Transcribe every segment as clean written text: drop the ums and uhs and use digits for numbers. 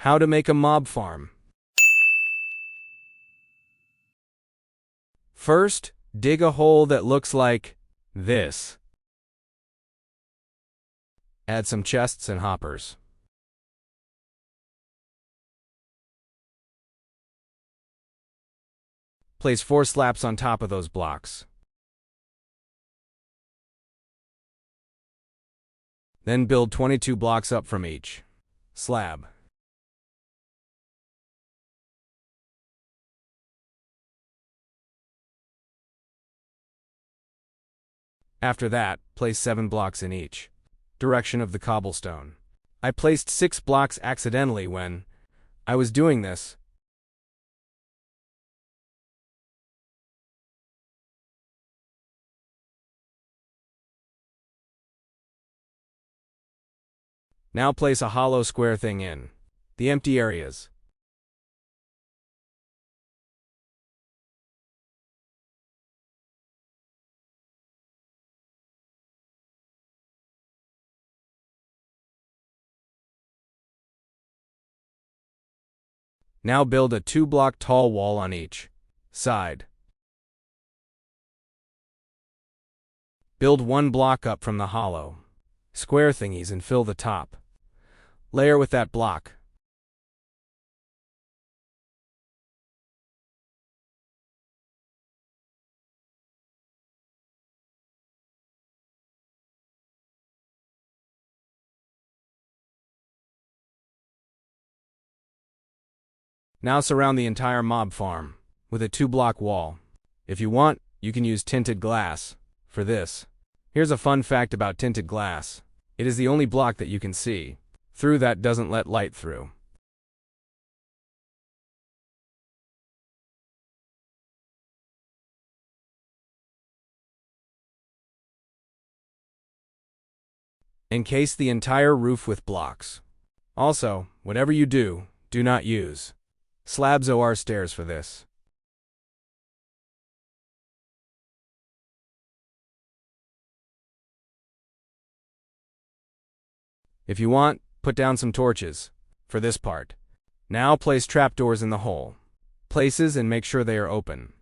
How to make a mob farm. First, dig a hole that looks like this. Add some chests and hoppers. Place 4 slabs on top of those blocks. Then build 22 blocks up from each slab. After that, place 7 blocks in each direction of the cobblestone. I placed 6 blocks accidentally when I was doing this. Now place a hollow square thing in the empty areas. Now build a 2-block tall wall on each side. Build 1 block up from the hollow square thingies and fill the top layer with that block. Now surround the entire mob farm with a 2-block wall. If you want, you can use tinted glass for this. Here's a fun fact about tinted glass. It is the only block that you can see through that doesn't let light through. Encase the entire roof with blocks. Also, whatever you do, do not use slabs or stairs for this. If you want, put down some torches for this part. Now place trapdoors in the hole places and make sure they are open.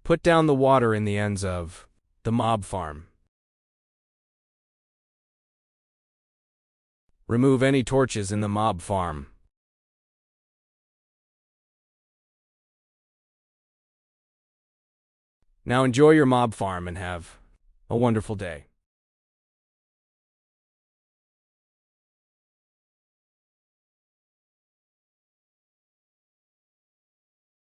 Put down the water in the ends of the mob farm. Remove any torches in the mob farm. Now enjoy your mob farm and have a wonderful day.